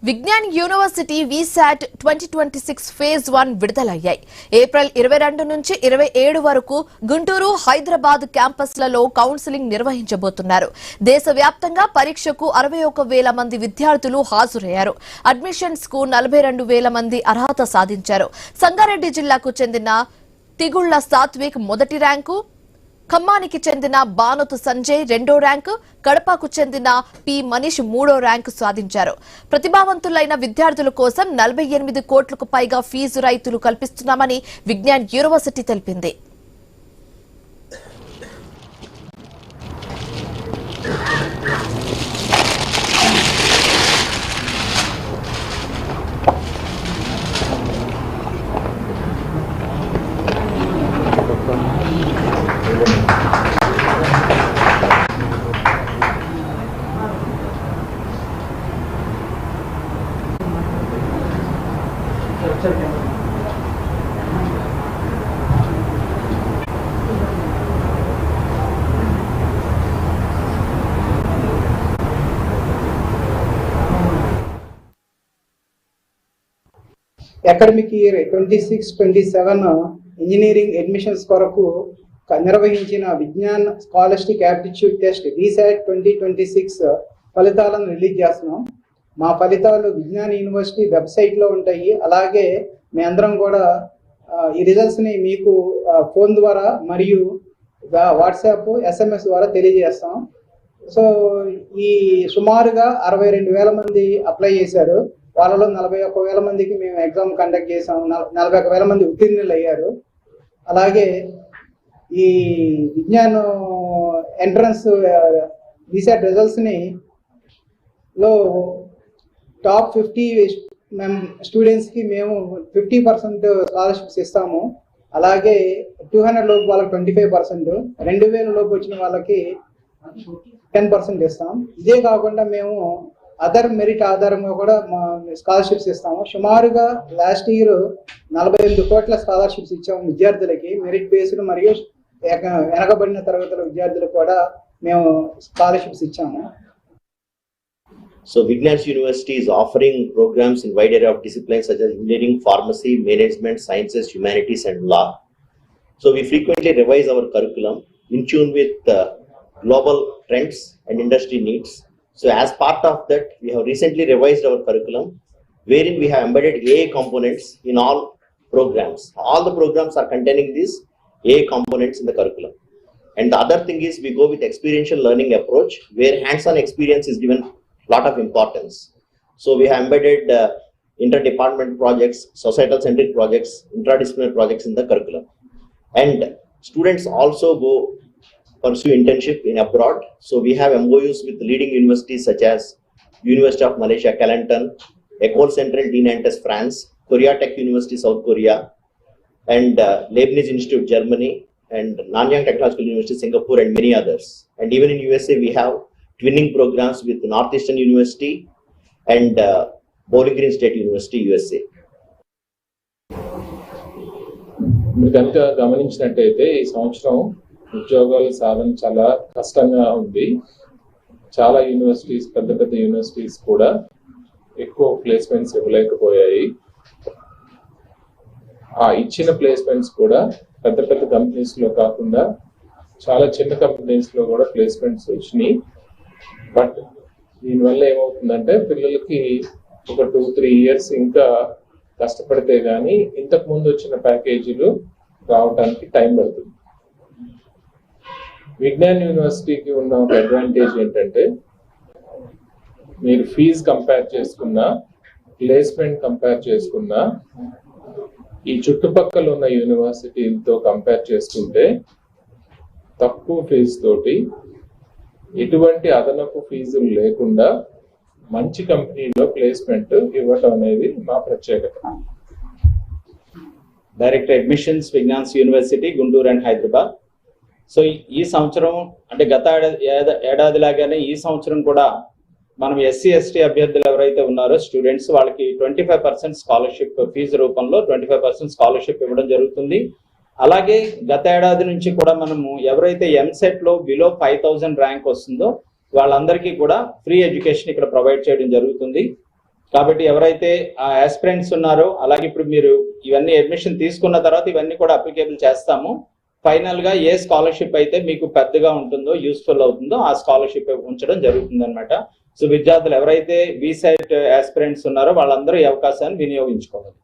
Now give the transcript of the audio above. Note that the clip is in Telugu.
విజ్ఞాన్ యూనివర్సిటీ వీసాట్ 2026 ఫేజ్ 1 విడుదలయ్యాయి. ఏప్రిల్ 22 నుంచి 27 వరకు గుంటూరు, హైదరాబాద్ క్యాంపస్లలో కౌన్సిలింగ్ నిర్వహించబోతున్నారు. దేశవ్యాప్తంగా పరీక్షకు 61,000 మంది విద్యార్థులు హాజరయ్యారు. అడ్మిషన్స్ కు 42,000 మంది అర్హత సాధించారు. సంగారెడ్డి జిల్లాకు చెందిన తిగుళ్ల సాత్విక్ మొదటి ర్యాంకు, ఖమ్మానికి చెందిన బానోతు సంజయ్ రెండో ర్యాంకు, కడపకు చెందిన పి మనీష్ మూడో ర్యాంకు సాధించారు. ప్రతిభావంతులైన విద్యార్థుల కోసం 48 కోట్లకు పైగా ఫీజు రాయితీలు కల్పిస్తున్నామని విజ్ఞాన్ యూనివర్సిటీ తెలిపింది. అకాడమిక్ ఇయర్ 26-27 ఇంజనీరింగ్ అడ్మిషన్స్ కొరకు నిర్వహించిన Vignan scholarship aptitude test VSAT 2026 ఫలితాలను రిలీజ్ చేస్తున్నాం. మా ఫలితాలు విజ్ఞాన్ యూనివర్సిటీ వెబ్సైట్లో ఉంటాయి. అలాగే మీ అందరం కూడా ఈ రిజల్ట్స్ని మీకు ఫోన్ ద్వారా మరియు వాట్సాప్, SMS ద్వారా తెలియజేస్తాం. సో ఈ సుమారుగా 62,000 మంది అప్లై చేశారు. వాళ్ళలో 41,000 మందికి మేము ఎగ్జామ్ కండక్ట్ చేసాము. 41,000 మంది ఉత్తీర్ణులు అయ్యారు. అలాగే ఈ విజ్ఞాన్ ఎంట్రన్స్ వీసాట్ రిజల్ట్స్ని లో టాప్ 50 స్టూడెంట్స్కి మేము 50% స్కాలర్షిప్స్ ఇస్తాము. అలాగే 200 లోపు వాళ్ళకి 25%, 2,000 లోపు వచ్చిన వాళ్ళకి 10% ఇస్తాం. ఇదే కాకుండా మేము అదర్ మెరిట్ ఆధారంగా కూడా మా స్కాలర్షిప్స్ ఇస్తాము. సుమారుగా లాస్ట్ ఇయర్ 48 కోట్ల స్కాలర్షిప్స్ ఇచ్చాము విద్యార్థులకి. మెరిట్ బేస్డ్ మరియు వెనకబడిన తరగతుల విద్యార్థులకు కూడా మేము స్కాలర్షిప్స్ ఇచ్చాము. So Vignan University is offering programs in wide array of disciplines such as engineering, pharmacy, management, sciences, humanities and law. So we frequently revise our curriculum in tune with global trends and industry needs. So as part of that, we have recently revised our curriculum wherein we have embedded AI components in all programs. All the programs are containing these AI components in the curriculum. And the other thing is we go with experiential learning approach where hands-on experience is given lot of importance. So we have embedded interdepartment projects, societal centric projects, interdisciplinary projects in the curriculum. And students also go pursue internship in abroad. So we have MOUs with leading universities such as University of Malaysia, Kelantan, École Centrale de Nantes, France, Korea Tech University, South Korea, and Leibniz Institute, Germany, and Nanyang Technological University, Singapore, and many others. And even in USA, we have twinning programs with Northeastern University and Bowling Green State University, USA. మీరు కనుక గమనించినట్టయితే ఈ సంవత్సరం ఉద్యోగాల సాధన చాలా కష్టంగా ఉంది. చాలా యూనివర్సిటీస్, పెద్ద పెద్ద యూనివర్సిటీస్ కూడా ఎక్కువ ప్లేస్మెంట్స్ ఇవ్వలేకపోయాయి. ఆ ఇచ్చిన ప్లేస్మెంట్స్ కూడా పెద్ద పెద్ద కంపెనీస్ లో కాకుండా చాలా చిన్న కంపెనీస్ లో కూడా ప్లేస్మెంట్స్ వచ్చినాయి. బట్ దీనివల్ల ఏమవుతుందంటే పిల్లలకి ఒక 2-3 ఇయర్స్ ఇంకా కష్టపడితే గానీ ఇంతకు ముందు వచ్చిన ప్యాకేజీలు రావడానికి టైం పడుతుంది. విజ్ఞాన్ యూనివర్సిటీకి ఉన్న ఒక అడ్వాంటేజ్ ఏంటంటే మీరు ఫీజు కంపేర్ చేసుకున్నా, ప్లేస్మెంట్ కంపేర్ చేసుకున్నా, ఈ చుట్టుపక్కల ఉన్న యూనివర్సిటీలతో కంపేర్ చేసుకుంటే తక్కువ ఫీజు తోటి ఎటువంటి అదనపు ఫీజులు లేకుండా మంచి కంపెనీలో ప్లేస్మెంట్ ఇవ్వటం అనేది మా ప్రత్యేకత. Director admissions Vignan's university, Guntur and Hyderabad. So ఈ సంవత్సరం అంటే గత ఏడాది లాగానే ఈ సంవత్సరం కూడా మనం SC ST అభ్యర్థులు ఎవరైతే ఉన్నారో స్టూడెంట్స్ వాళ్ళకి 25% స్కాలర్షిప్ ఫీజు రూపంలో 25% స్కాలర్షిప్ ఇవ్వడం జరుగుతుంది. అలాగే గత ఏడాది నుంచి కూడా మనము ఎవరైతే ఎంసెట్ లో బిలో 5,000 ర్యాంక్ వస్తుందో వాళ్ళందరికీ కూడా ఫ్రీ ఎడ్యుకేషన్ ఇక్కడ ప్రొవైడ్ చేయడం జరుగుతుంది. కాబట్టి ఎవరైతే ఆ ఆస్పిరెంట్స్ ఉన్నారో, అలాగే ఇప్పుడు మీరు ఇవన్నీ అడ్మిషన్ తీసుకున్న తర్వాత ఇవన్నీ కూడా అప్లికేబుల్ చేస్తాము. ఫైనల్ గా ఏ స్కాలర్షిప్ అయితే మీకు పెద్దగా ఉంటుందో, యూస్ఫుల్ అవుతుందో ఆ స్కాలర్షిప్ ఉంచడం జరుగుతుంది అనమాట. సో విద్యార్థులు ఎవరైతే VSET ఆస్పిరెంట్స్ ఉన్నారో వాళ్ళందరూ ఈ అవకాశాన్ని వినియోగించుకోవాలి.